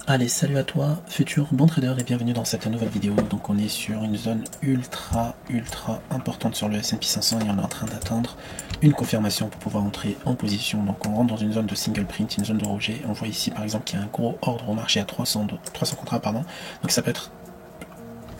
Allez, salut à toi, futur bon trader, et bienvenue dans cette nouvelle vidéo. Donc on est sur une zone ultra importante sur le S&P 500 et on est en train d'attendre une confirmation pour pouvoir entrer en position. Donc on rentre dans une zone de single print, une zone de rejet. On voit ici par exemple qu'il y a un gros ordre au marché à 300 contrats, pardon. Donc ça peut être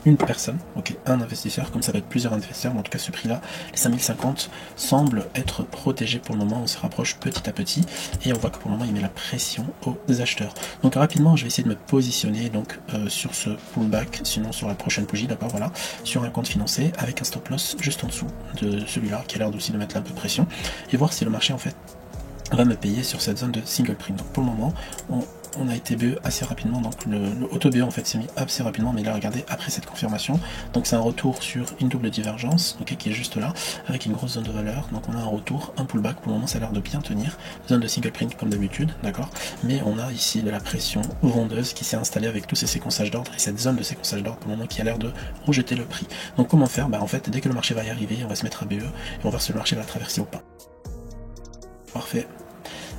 une personne, ok, un investisseur, comme ça va être plusieurs investisseurs, mais en tout cas ce prix là, les 5050 semble être protégé pour le moment. On se rapproche petit à petit et on voit que pour le moment il met la pression aux acheteurs. Donc rapidement je vais essayer de me positionner donc sur ce pullback, sinon sur la prochaine bougie, d'accord, voilà, sur un compte financé avec un stop loss juste en dessous de celui-là qui a l'air aussi de mettre un peu de pression et voir si le marché en fait va me payer sur cette zone de single print. Donc pour le moment on a été BE assez rapidement, donc le auto BE en fait s'est mis assez rapidement, mais là regardez après cette confirmation, donc c'est un retour sur une double divergence, ok, qui est juste là, avec une grosse zone de valeur. Donc on a un retour, un pullback, pour le moment ça a l'air de bien tenir, zone de single print comme d'habitude, d'accord, mais on a ici de la pression vendeuse qui s'est installée avec tous ces séquençages d'ordre et cette zone de séquençage d'ordre pour le moment qui a l'air de rejeter le prix. Donc comment faire? Bah en fait dès que le marché va y arriver, on va se mettre à BE et on va voir si le marché va traverser ou pas. Parfait.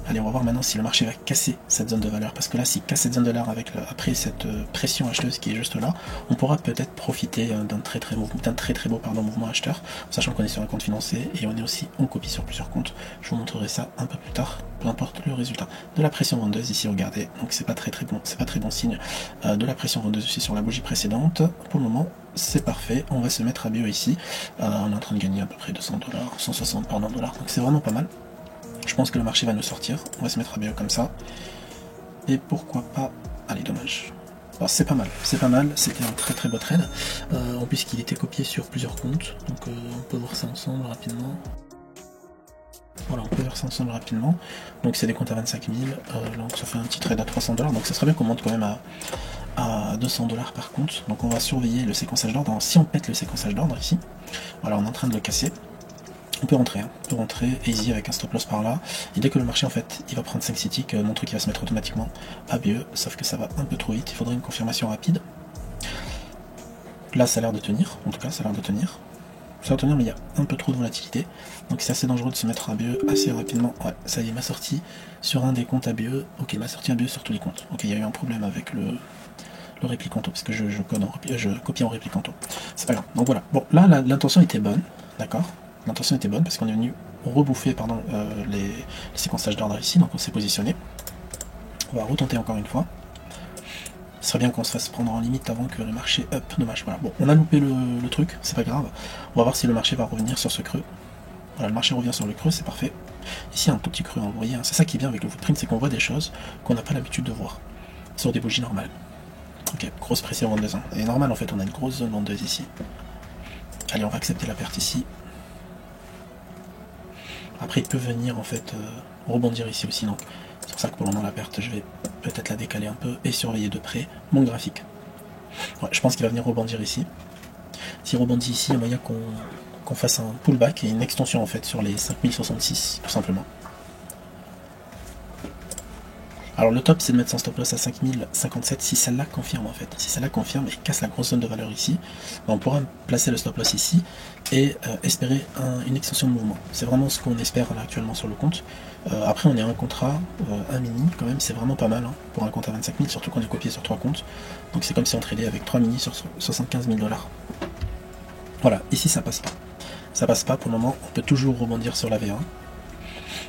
Allez, on va voir maintenant si le marché va casser cette zone de valeur, parce que là, s'il casse cette zone de valeur après cette pression acheteuse qui est juste là, on pourra peut-être profiter d'un très beau mouvement acheteur, sachant qu'on est sur un compte financé et on est aussi en copie sur plusieurs comptes. Je vous montrerai ça un peu plus tard, peu importe le résultat. De la pression vendeuse ici, regardez, donc c'est pas très bon, c'est pas très bon signe. De la pression vendeuse aussi sur la bougie précédente. Pour le moment, c'est parfait, on va se mettre à bio ici. On est en train de gagner à peu près 200$, 160 $, donc c'est vraiment pas mal. Je pense que le marché va nous sortir, on va se mettre à BE comme ça. Et pourquoi pas... Allez, dommage. Alors c'est pas mal, c'était un très beau trade. En plus qu'il était copié sur plusieurs comptes, donc on peut voir ça ensemble rapidement. Voilà, on peut voir ça ensemble rapidement. Donc c'est des comptes à 25 000, donc ça fait un petit trade à 300$, donc ça serait bien qu'on monte quand même à 200$ par compte. Donc on va surveiller le séquençage d'ordre. Si on pète le séquençage d'ordre ici, voilà, on est en train de le casser. On peut rentrer, easy avec un stop loss par là, et dès que le marché en fait il va prendre 5 tick, mon truc il va se mettre automatiquement à BE, sauf que ça va un peu trop vite, il faudrait une confirmation rapide. Là ça a l'air de tenir, en tout cas ça a l'air de tenir. Ça va tenir mais il y a un peu trop de volatilité, donc c'est assez dangereux de se mettre à BE assez rapidement. Ouais, ça y est, ma sortie sur un des comptes à BE, ok, ma sortie à BE sur tous les comptes. Ok, il y a eu un problème avec le réplicanto, parce que je copie en réplicanto. C'est pas grave, donc voilà. Bon, là l'intention était bonne, d'accord. L'intention était bonne parce qu'on est venu rebouffer les séquençages d'ordre ici, donc on s'est positionné. On va retenter encore une fois. Ce serait bien qu'on se fasse prendre en limite avant que le marché up, dommage. Voilà, bon, on a loupé le truc, c'est pas grave. On va voir si le marché va revenir sur ce creux. Voilà, le marché revient sur le creux, c'est parfait. Ici, un tout petit creux, vous voyez, hein. C'est ça qui est bien avec le footprint, c'est qu'on voit des choses qu'on n'a pas l'habitude de voir sur des bougies normales. Ok, grosse pression vendeuse. Hein. Et normal, en fait, on a une grosse zone vendeuse ici. Allez, on va accepter la perte ici. Après il peut venir en fait rebondir ici aussi, donc c'est pour ça que pour le moment la perte je vais peut-être la décaler un peu et surveiller de près mon graphique. Ouais, je pense qu'il va venir rebondir ici. S'il rebondit ici, il y a moyen qu'on fasse un pullback et une extension en fait sur les 5066 tout simplement. Alors le top c'est de mettre son stop loss à 5057 si celle-là confirme en fait. Si celle-là confirme et casse la grosse zone de valeur ici, on pourra placer le stop loss ici et espérer une extension de mouvement. C'est vraiment ce qu'on espère là, actuellement sur le compte. Après on est à un contrat, un mini quand même, c'est vraiment pas mal hein, pour un compte à 25 000, surtout qu'on est copié sur 3 comptes. Donc c'est comme si on tradait avec 3 mini sur 75 000$. Voilà, ici ça passe pas. Ça passe pas pour le moment, on peut toujours rebondir sur la V1.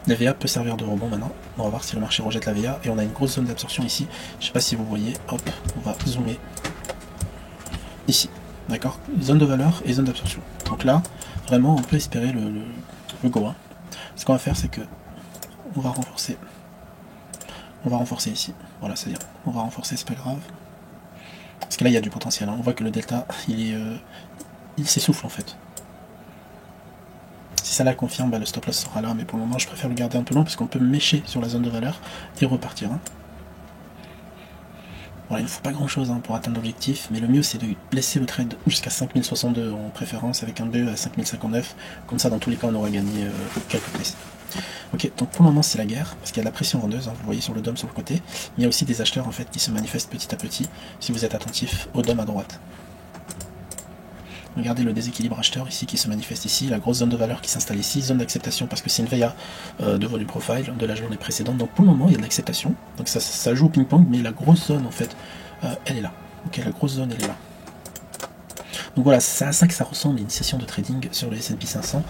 La VA peut servir de rebond maintenant. On va voir si le marché rejette la VA. Et on a une grosse zone d'absorption ici. Je sais pas si vous voyez. Hop, on va zoomer. Ici. D'accord, zone de valeur et zone d'absorption. Donc là, vraiment, on peut espérer le go. Hein. Ce qu'on va faire, c'est que on va renforcer. On va renforcer ici. Voilà, c'est-à-dire, on va renforcer, c'est pas grave. Parce que là, il y a du potentiel. Hein. On voit que le delta, il s'essouffle en fait. Si ça la confirme, bah, le stop loss sera là, mais pour le moment je préfère le garder un peu long parce qu'on peut mécher sur la zone de valeur et repartir. Hein. Voilà, il ne faut pas grand chose hein, pour atteindre l'objectif, mais le mieux c'est de laisser le trade jusqu'à 5062 en préférence avec un BE à 5059, comme ça dans tous les cas on aura gagné quelques pièces. Ok, donc pour le moment c'est la guerre, parce qu'il y a de la pression vendeuse, hein, vous voyez sur le DOM sur le côté, mais il y a aussi des acheteurs en fait qui se manifestent petit à petit, si vous êtes attentif au DOM à droite. Regardez le déséquilibre acheteur ici qui se manifeste ici, la grosse zone de valeur qui s'installe ici, zone d'acceptation parce que c'est une VA de volume profile de la journée précédente. Donc pour le moment il y a de l'acceptation, donc ça joue au ping-pong, mais la grosse zone en fait, elle est là. Ok, la grosse zone elle est là. Donc voilà, c'est à ça que ça ressemble, une session de trading sur le S&P 500,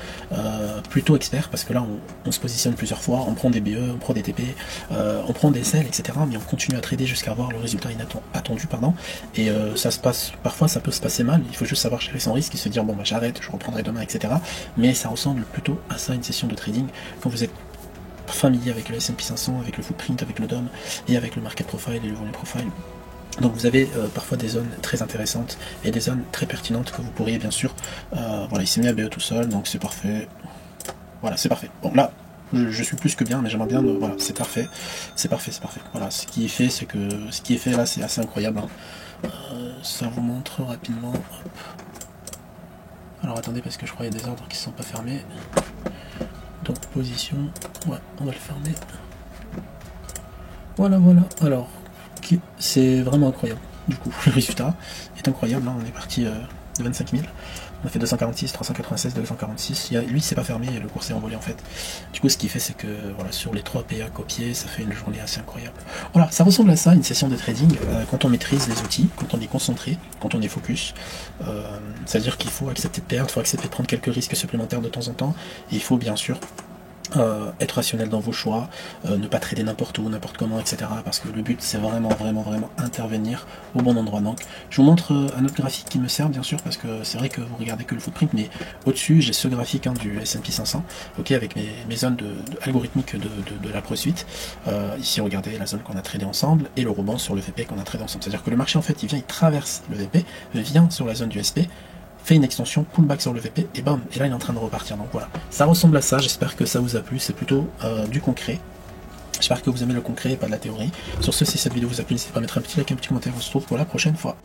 plutôt expert, parce que là on se positionne plusieurs fois, on prend des BE, on prend des TP, on prend des sell, etc. Mais on continue à trader jusqu'à avoir le résultat attendu, et ça se passe, parfois ça peut se passer mal, il faut juste savoir gérer son risque et se dire bon bah j'arrête, je reprendrai demain, etc. Mais ça ressemble plutôt à ça, une session de trading, quand vous êtes familier avec le S&P 500, avec le footprint, avec le DOM, et avec le market profile et le volume profile. Donc vous avez parfois des zones très intéressantes et des zones très pertinentes que vous pourriez bien sûr, voilà, il s'est mis à BE tout seul, donc c'est parfait, voilà, c'est parfait. Bon là, je suis plus que bien, mais j'aimerais bien, voilà, c'est parfait, c'est parfait, c'est parfait. Voilà, ce qui est fait, c'est que, ce qui est fait là, c'est assez incroyable, hein. Ça vous montre rapidement, hop. Alors attendez, parce que je crois qu'il y a des ordres qui ne sont pas fermés, donc position, ouais, on va le fermer, voilà, voilà, alors, c'est vraiment incroyable. Du coup, le résultat est incroyable. Là, on est parti de 25 000. On a fait 246, 396, 246. Lui, c'est pas fermé, le cours s'est envolé en fait. Du coup, ce qui fait, c'est que voilà, sur les 3 PA copiés, ça fait une journée assez incroyable. Voilà, ça ressemble à ça, une session de trading, quand on maîtrise les outils, quand on est concentré, quand on est focus. C'est-à-dire qu'il faut accepter de perdre, il faut accepter de prendre quelques risques supplémentaires de temps en temps. Et il faut bien sûr être rationnel dans vos choix, ne pas trader n'importe où, n'importe comment, etc. Parce que le but c'est vraiment intervenir au bon endroit. Donc je vous montre un autre graphique qui me sert bien sûr, parce que c'est vrai que vous regardez que le footprint, mais au-dessus j'ai ce graphique du S&P 500, ok, avec mes zones algorithmiques de la poursuite. Ici regardez la zone qu'on a tradé ensemble et le rebond sur le VP qu'on a tradé ensemble. C'est-à-dire que le marché en fait il vient, il traverse le VP, vient sur la zone du SP, fait une extension, pullback sur le VP, et bam, et là il est en train de repartir. Donc voilà, ça ressemble à ça, j'espère que ça vous a plu, c'est plutôt du concret. J'espère que vous aimez le concret et pas de la théorie. Sur ce, si cette vidéo vous a plu, n'hésitez pas à mettre un petit like, un petit commentaire, on se retrouve pour la prochaine fois.